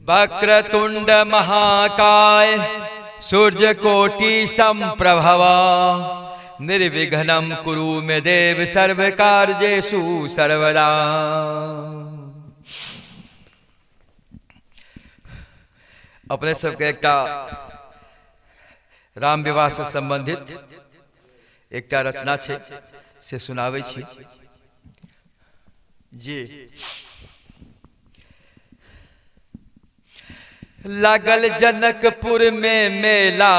वक्रतुंड महाकाय सूर्यकोटि संप्रभवा निर्विघ्नं कुरु मे देव सर्वकार्येषु सर्वदा। अपने सबके एकटा राम विवाह से संबंधित एकटा रचना छे से सुनावे छी जी। लागल जनकपुर में मेला,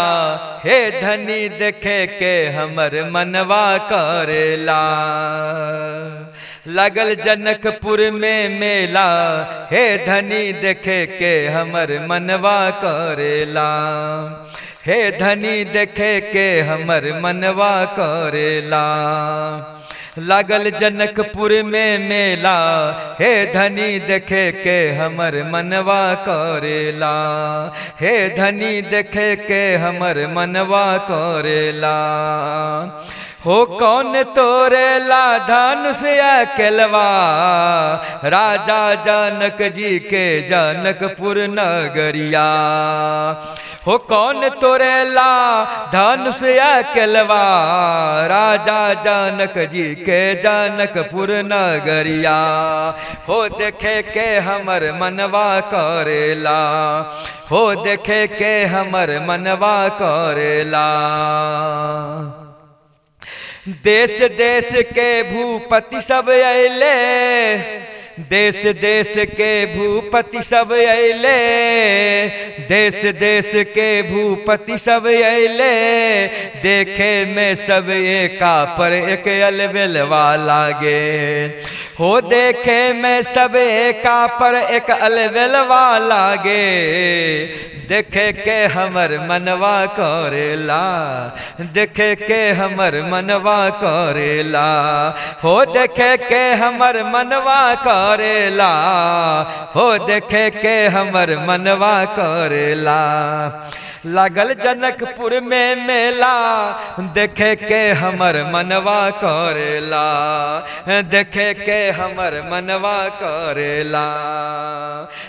हे धनी देखे के हमर मनवा करेला। लागल जनकपुर में मेला, हे धनी देखे के हमर मनवा करेला। हे धनी देखे के हमर मनवा करेला। लागल जनकपुर में मेला, हे धनी देखे के हमर मनवा करेला। हे धनी देखे के हमर मनवा करेला। हो कौन तोरेला धनुष अकेलवा, राजा जनक जी के जनकपुर नगरिया। हो कौन तोरेला धनुष अकेलवा, राजा जनक जी के जनकपुर नगरिया। हो देखे के हमर मनवा करेला, हो देखे के हमर मनवा करेला। देश देश के भूपति सब अइले, देश देश के भूपति सब अइले। देश देश के भूपति सब अइले, देखे में सब एका पर एक अलबेलवा लागे। हो देखे में सब एका पर एक अलबेलवा लागे। देखे के हमर मनवा करेला, देखे के हमर मनवा करेला। हो देखे के हमर मनवा करेला, हो देखे के हमर मनवा करेला। लागल जनकपुर में मेला, देखे के हमर मनवा करेला। देखे के हमर मनवा करेला।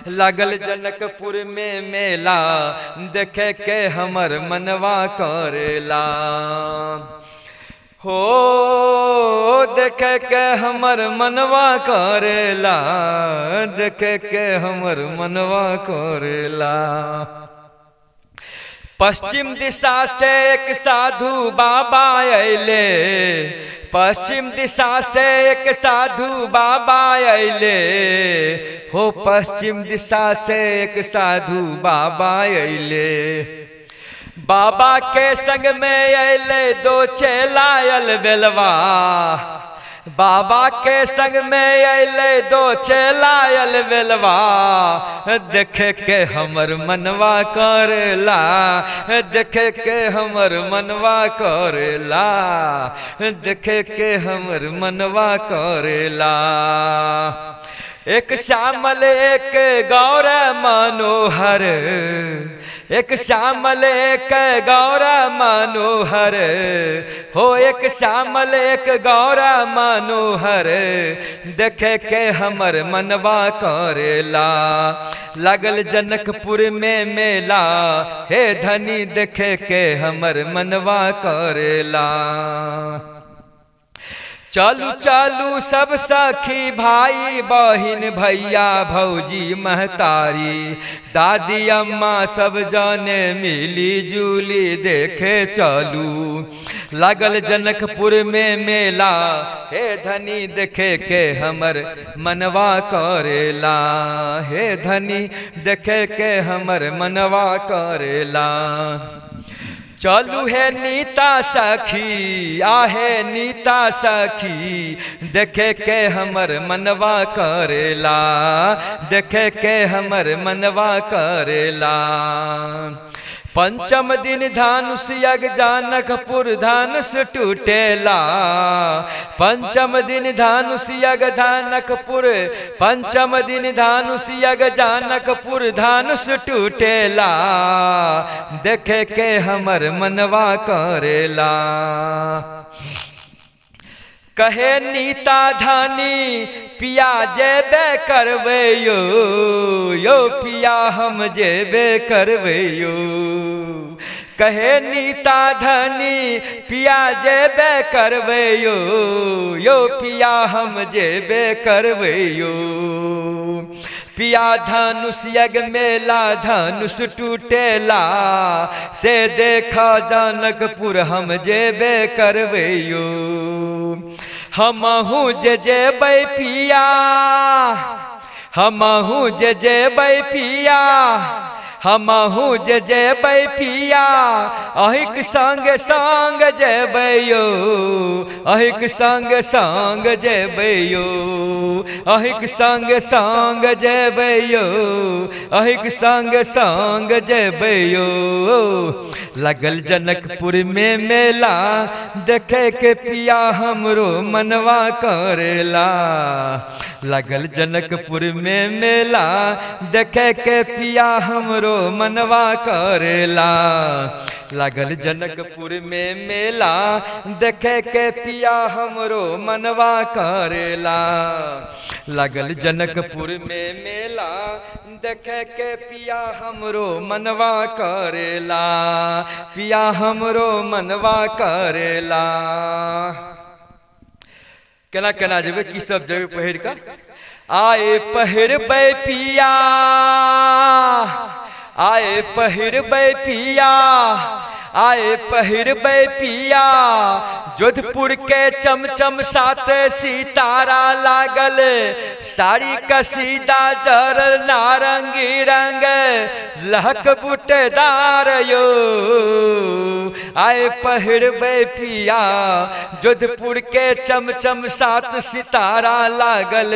लागल जनकपुर में मेला, देखे के हमर मनवा करेला। हो देखे के हमर मनवा करेला, देखे के हमर मनवा करेला। पश्चिम दिशा से एक साधु बाबा अइले, पश्चिम दिशा से एक साधु बाबा अइले। हो पश्चिम दिशा से एक साधु बाबा अइले। बाबा के संग में अइले दो चेला अलबेलवा। बाबा के संग में अइले दो चेला अलबेलवा। देखे के हमर मनवा करेला, देखे के हमर मनवा करेला। देखे के हमर मनवा करेला। एक श्यामल एक गौर मनोहर, एक श्यामल एक गौर मनोहर। हो एक श्यामल एक गौर मनोहर, देखे के हमर मनवा करेला। लागल जनकपुर में मेला, हे धनी देखे के हमर मनवा करेला। चलू चलू सब सखी भाई बहिन भैया भौजी महतारी, दादी अम्मा सब जाने मिली जुली देखे चलू। लागल जनकपुर में मेला, हे धनी देखे के हमर मनवा करेला। हे धनी देखे के हमर मनवा करेला। चलू हे नीता सखी, आहे नीता सखी, देखे के हमर मनवा करेला। देखे के हमर मनवा करेला। पंचम दिन धानुष यज्ञ जानकपुर धानुष टूटेला। पंचम दिन धानुष यज्ञ जानकपुर, पंचम दिन धानुष यज्ञ जानकपुर धानुष टूटेला। देखे के हमर मनवा करेला। कहे नीता धनी पिया जेबे करबे यो पिया हम जेबे करबे यो। कहे नीता धनी पिया जेबे करबे यो पिया हम जेबे करबे यो। पिया धनुष यज्ञ मेला धनुष टूटेला से देखा जनकपुर हम जेबे करबे यो। हमहू जे जेबै पिया हमहू जे जेबै पिया हमहू जे जेबै पिया अहिक संग संग जेबै यो अहिक संग संग जेबै यो अहिक संग संग जेबै यो अहिक संग संग जेबै यो। लगल जनकपुर में मेला देखे के पिया हमरो मनवा करेला। लगल जनकपुर में मेला देखे के पिया हमरो मनवा करेला। लगल जनकपुर में मेला देखे के पिया हमरो मनवा करेला। लगल जनकपुर में मेला देखे के पिया हमरो मनवा करेला। पिया हमरो मनवा करेला। केना केना जेबे की सब जेबे पहिर कर आए पहिरबै पिया आए पहिरबै पिया आए पहिरबै पिया। जोधपुर के चमचम साथ सितारा लागल साड़ी कसीदा जरल नारंगी रंग लहक बूटेदार यो। आए पहिरबै पिया जोधपुर के चमचम साथ सितारा लागल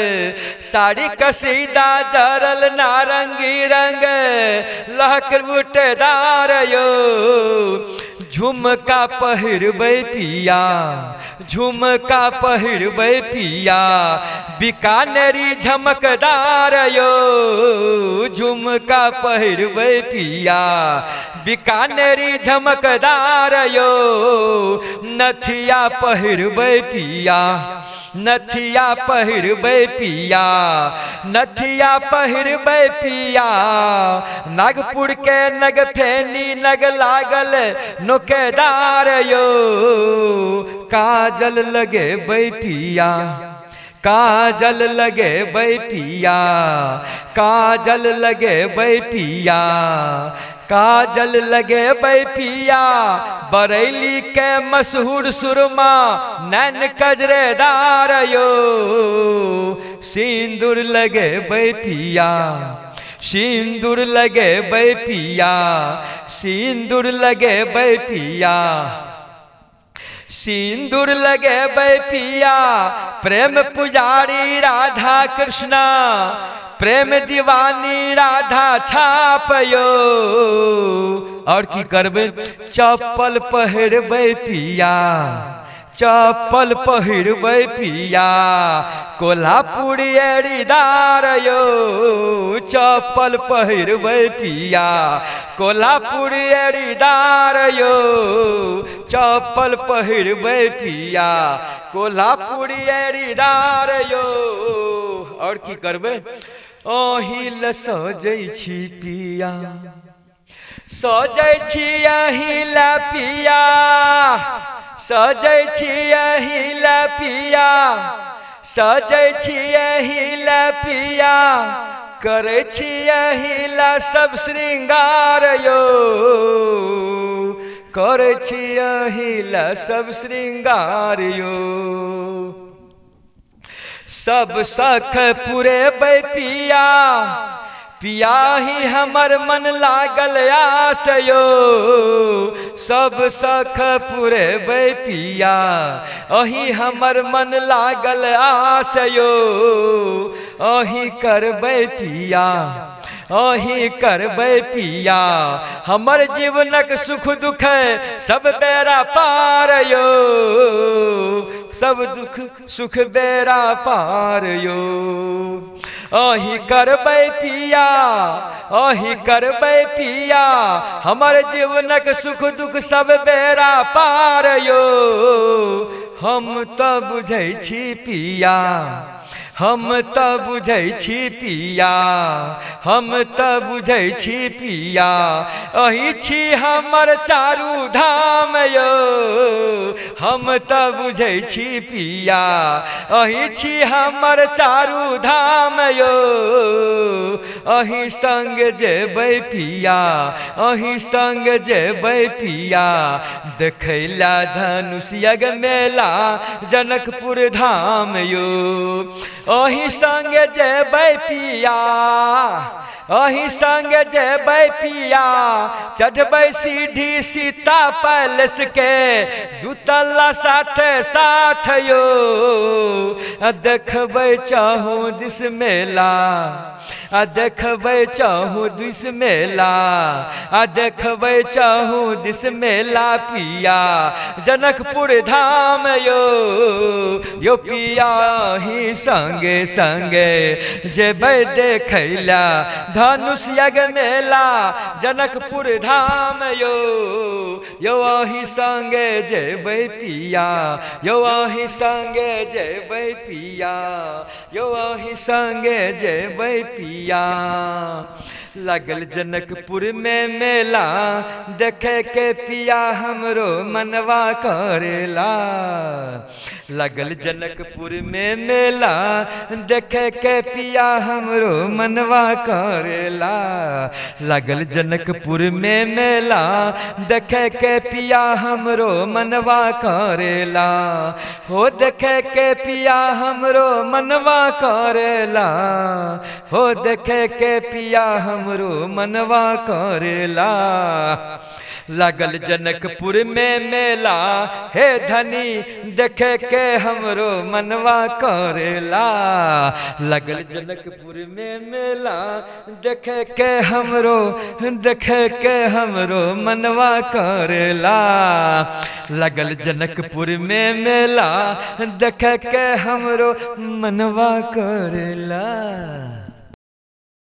साड़ी कसीदा जरल नारंगी रंग लहक बूटेदार यो। झुमका पहिरबै पिया झुमका पहिरबै पिया बीकानेरी झमकदार यो। झुमका पहिरबै पिया बीकानेरी झमकदार यो। नथिया पहिरबै पिया नथिया पहिरबै पिया नथिया पहिरबै पिया। नागपुर के नगफेनी नग लागल नोकेदार यो। काजल लगे पिया काजल लगे पिया काजल लगे पिया काजल लगे पिया। बरेली के मशहूर सुरमा नैन कजरेदार यो। सिंदूर लगे पिया सिंदूर लगे पिया सिंदूर लगे पिया सिंदूर लगे पिया। प्रेम पुजारी राधा कृष्णा प्रेम दीवानी राधा छापयो। और की करबे चप्पल पहिरबै पिया चप्पल पहिरबै पिया कोल्हापुरी एड़ीदार यो। चप्पल पहिरबै पिया कोल्हापुरी एड़ीदार यो। चप्पल पहिरबै पिया कोल्हापुरी एड़ीदार यो। और की करबे ओहिल सजै छी पिया सजै छी अहिल पिया सजै छी अहिल पिया सजै छी अहिल पिया। करै छी अहिल सब श्रृंगार यो करै छी अहिल सब श्रृंगार यो। सब सख पुरेबै पिया पिया ही हमर मन लागल आस यो। सब सख पुरेबै पिया अही हमर मन लागल आस यो। अही करबै पिया अही करबै पिया हमर जीवनक सुख दुख सब बेरा पार यो। सब दुख सुख बेरा पार यो। अही करबै पिया, अही करबै पिया, हमर जीवनक सुख दुख सब बेरा पार यो। हम तो बुझै छी पिया, हम तो बुझै छी पिया, हम तो बुझै छी पिया, अही छी हमर चारू धाम यो। हम तो बुझै छी पिया, अही छी हमर चारू धाम यो। अही संग जेबै पिया, अही संग जेबै पिया, देखैला धनुष यज्ञ मेला जनकपुर धाम यो। अही संग जेबै पिया, अही संग जेबै पिया, चढ़बै सीढ़ी सीता पैलेस के दूतल्ला साथे साथ यो। देखबै चाहू दिस मेला, देखबै चाहू दिस मेला, देखबै चाहू दिस मेला पिया जनकपुर धाम यो। यो पिया ही संगे संगे जेबै देखैला धनुष यज्ञ मेला जनकपुर धाम यो। यो अही संगे जेबै पिया, यो अही संगे जेबै पिया, यो अही संगे जेबै पिया। लागल जनकपुर में मेला, देखे के पिया हमरो मनवा करेला। लागल जनकपुर में मेला, देखे के पिया हमरो मनवा करेला। लागल जनकपुर में मेला, देखे के पिया हमरो मनवा करेला। हो देखे के पिया हमरो मनवा करेला, हो देखे के पिया हमरो मनवा करेला। लागल जनकपुर में मेला, हे धनी देखे के हमरो मनवा करेला। लागल जनकपुर में मेला, देखे के हमरो, देखे के हमरो मनवा करेला। लागल जनकपुर में मेला, देखे के हमरो मनवा करेला।